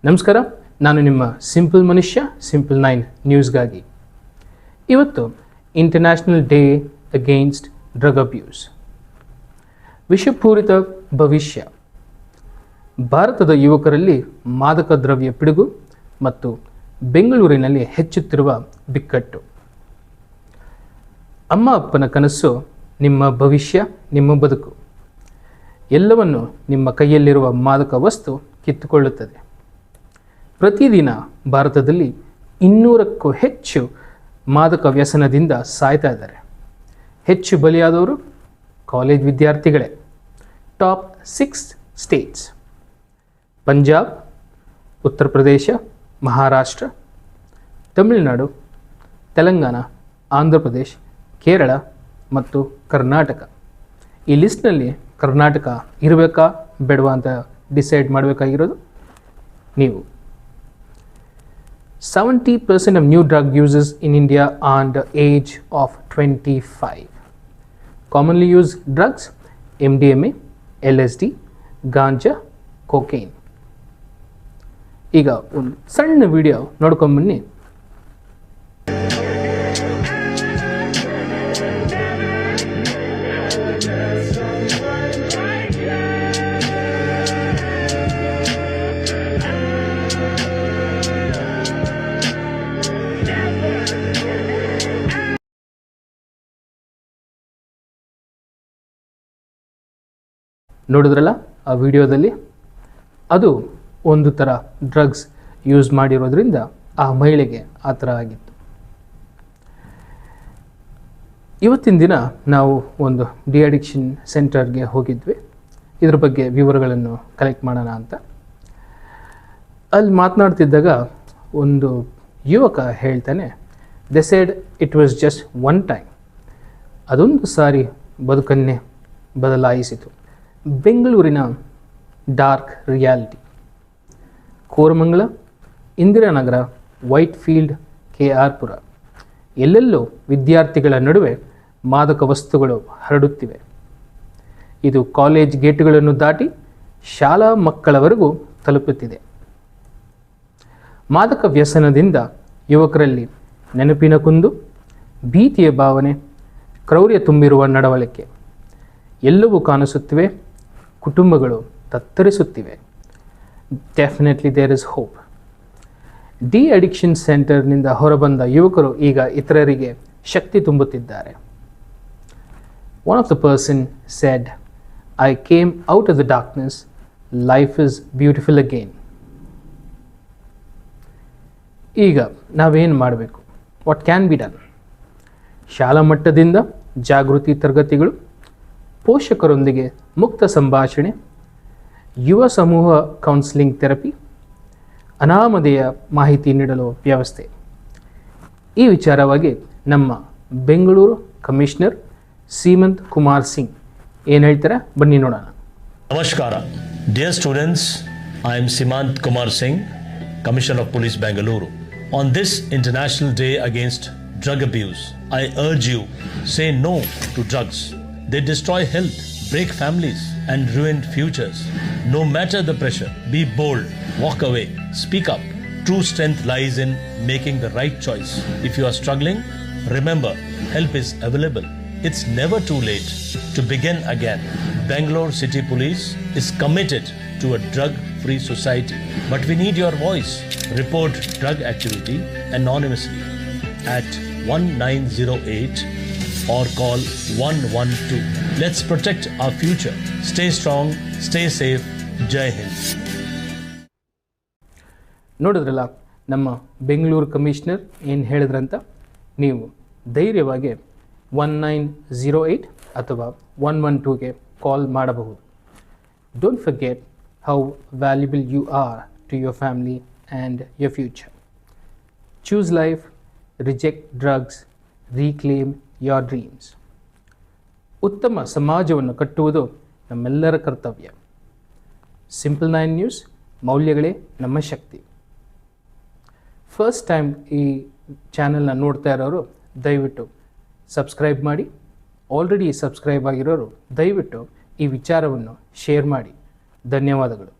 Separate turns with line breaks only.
ನಮಸ್ಕಾರ, ನಾನು ನಿಮ್ಮ ಸಿಂಪಲ್ ಮನುಷ್ಯ ಸಿಂಪಲ್ 9 ನ್ಯೂಸ್ಗಾಗಿ. ಇವತ್ತು international day against drug abuse. ವಿಷಪೂರಿತ ಭವಿಷ್ಯ. ಭಾರತದ ಯುವಕರಲ್ಲಿ ಮಾದಕ ದ್ರವ್ಯ ಪಿಡುಗು ಮತ್ತು ಬೆಂಗಳೂರಿನಲ್ಲಿ ಹೆಚ್ಚುತ್ತಿರುವ ಬಿಕ್ಕಟ್ಟು. ಅಮ್ಮ ಅಪ್ಪನ ಕನಸು ನಿಮ್ಮ ಭವಿಷ್ಯ, ನಿಮ್ಮ ಬದುಕು. ಎಲ್ಲವನ್ನು ನಿಮ್ಮ ಕೈಯಲ್ಲಿರುವ ಮಾದಕ ವಸ್ತು ಕಿತ್ತುಕೊಳ್ಳುತ್ತದೆ. ಪ್ರತಿದಿನ ಭಾರತದಲ್ಲಿ 200ಕ್ಕೂ ಹೆಚ್ಚು ಮಾದಕ ವ್ಯಸನದಿಂದ ಸಾಯ್ತಾ ಇದ್ದಾರೆ. ಹೆಚ್ಚು ಬಲಿಯಾದವರು ಕಾಲೇಜ್ ವಿದ್ಯಾರ್ಥಿಗಳೇ. ಟಾಪ್ 6 ಸ್ಟೇಟ್ಸ್: ಪಂಜಾಬ್, ಉತ್ತರ ಪ್ರದೇಶ, ಮಹಾರಾಷ್ಟ್ರ, ತಮಿಳುನಾಡು, ತೆಲಂಗಾಣ, ಆಂಧ್ರ ಪ್ರದೇಶ್, ಕೇರಳ ಮತ್ತು ಕರ್ನಾಟಕ. ಈ ಲಿಸ್ಟ್ನಲ್ಲಿ ಕರ್ನಾಟಕ ಇರಬೇಕಾ ಬೇಡವಾ ಅಂತ ಡಿಸೈಡ್ ಮಾಡಬೇಕಾಗಿರೋದು ನೀವು. 70% of new drug users in India are under age of 25. Commonly used drugs: MDMA, LSD, ganja, cocaine. ಈಗ ಒಂದು ಸಣ್ಣ ವಿಡಿಯೋ ನೋಡ್ಕೊಂಬನ್ನಿ. ನೋಡಿದ್ರಲ್ಲ ಆ ವಿಡಿಯೋದಲ್ಲಿ, ಅದು ಒಂದು ಥರ ಡ್ರಗ್ಸ್ ಯೂಸ್ ಮಾಡಿರೋದ್ರಿಂದ ಆ ಮಹಿಳೆಗೆ ಆ ಥರ ಆಗಿತ್ತು. ಇವತ್ತಿನ ದಿನ ನಾವು ಒಂದು ಡಿ ಅಡಿಕ್ಷನ್ ಸೆಂಟರ್ಗೆ ಹೋಗಿದ್ವಿ. ಇದ್ರ ಬಗ್ಗೆ ವಿವರಗಳನ್ನು ಕಲೆಕ್ಟ್ ಮಾಡೋಣ ಅಂತ. ಅಲ್ಲಿ ಮಾತನಾಡ್ತಿದ್ದಾಗ ಒಂದು ಯುವಕ ಹೇಳ್ತಾನೆ, they said it was just one time. ಅದೊಂದು ಸಾರಿ ಬದುಕನ್ನೇ ಬದಲಾಯಿಸಿತು. ಬೆಂಗಳೂರಿನ dark reality. Koramangala, Indiranagar, Whitefield, KR Pura, ಎಲ್ಲೆಲ್ಲೋ ವಿದ್ಯಾರ್ಥಿಗಳ ನಡುವೆ ಮಾದಕ ವಸ್ತುಗಳು ಹರಡುತ್ತಿವೆ. ಇದು ಕಾಲೇಜ್ ಗೇಟುಗಳನ್ನು ದಾಟಿ ಶಾಲಾ ಮಕ್ಕಳವರೆಗೂ ತಲುಪುತ್ತಿದೆ. ಮಾದಕ ವ್ಯಸನದಿಂದ ಯುವಕರಲ್ಲಿ ನೆನಪಿನ ಕುಂದು, ಭೀತಿಯ ಭಾವನೆ, ಕ್ರೌರ್ಯ ತುಂಬಿರುವ ನಡವಳಿಕೆ ಎಲ್ಲವೂ ಕಾಣಿಸುತ್ತಿವೆ. ಕುಟುಂಬಗಳು ತತ್ತರಿಸುತ್ತಿವೆ. Definitely there is hope. De addiction ಸೆಂಟರ್ನಿಂದ ಹೊರಬಂದ ಯುವಕರು ಈಗ ಇತರರಿಗೆ ಶಕ್ತಿ ತುಂಬುತ್ತಿದ್ದಾರೆ. One of the person said, I came out of the darkness, life is beautiful again. ಈಗ ನಾವೇನು ಮಾಡಬೇಕು? What can be done? ಶಾಲಾ ಮಟ್ಟದಿಂದ ಜಾಗೃತಿ ತರಗತಿಗಳು, ಪೋಷಕರೊಂದಿಗೆ ಮುಕ್ತ ಸಂಭಾಷಣೆ, ಯುವ ಸಮೂಹ ಕೌನ್ಸಿಲಿಂಗ್ ಥೆರಪಿ, ಅನಾಮಧೇಯ ಮಾಹಿತಿ ನೀಡಲು ವ್ಯವಸ್ಥೆ. ಈ ವಿಚಾರವಾಗಿ ನಮ್ಮ ಬೆಂಗಳೂರು ಕಮಿಷನರ್ ಸೀಮಂತ್ ಕುಮಾರ್ ಸಿಂಗ್ ಏನು ಹೇಳ್ತಾರೆ ಬನ್ನಿ ನೋಡೋಣ.
ನಮಸ್ಕಾರ. Dear students, I am Simanth Kumar Singh, Commissioner of Police, Bengaluru. On this International Day Against Drug Abuse, I urge you, say no to drugs. They destroy health, break families, and ruin futures. No matter the pressure, be bold, walk away, speak up. True strength lies in making the right choice. If you are struggling, remember, help is available. It's never too late to begin again. Bangalore City Police is committed to a drug-free society. But we need your voice. Report drug activity anonymously at 1908 or call 112. Let's protect our future. Stay strong, stay safe. Jai Hind.
ನೋಡಿದ್ರಲ್ಲ ನಮ್ಮ Bengaluru commissioner ಏನು ಹೇಳಿದ್ರಂತ. ನೀವು ಧೈರ್ಯವಾಗಿ 1908 ಅಥವಾ 112ಗೆ ಕಾಲ್ ಮಾಡಬಹುದು. Don't forget how valuable you are to your family and your future. Choose life, reject drugs, reclaim your dreams. ಉತ್ತಮ ಸಮಾಜವನ್ನು ಕಟ್ಟುವುದು ನಮ್ಮೆಲ್ಲರ ಕರ್ತವ್ಯ. ಸಿಂಪಲ್ 9 ನ್ಯೂಸ್, ಮೌಲ್ಯಗಳೇ ನಮ್ಮ ಶಕ್ತಿ. ಫಸ್ಟ್ ಟೈಮ್ ಈ ಚಾನೆಲ್ನ ನೋಡ್ತಾ ಇರೋರು ದಯವಿಟ್ಟು ಸಬ್ಸ್ಕ್ರೈಬ್ ಮಾಡಿ. ಆಲ್ರೆಡಿ ಸಬ್ಸ್ಕ್ರೈಬ್ ಆಗಿರೋರು ದಯವಿಟ್ಟು ಈ ವಿಚಾರವನ್ನು ಶೇರ್ ಮಾಡಿ. ಧನ್ಯವಾದಗಳು.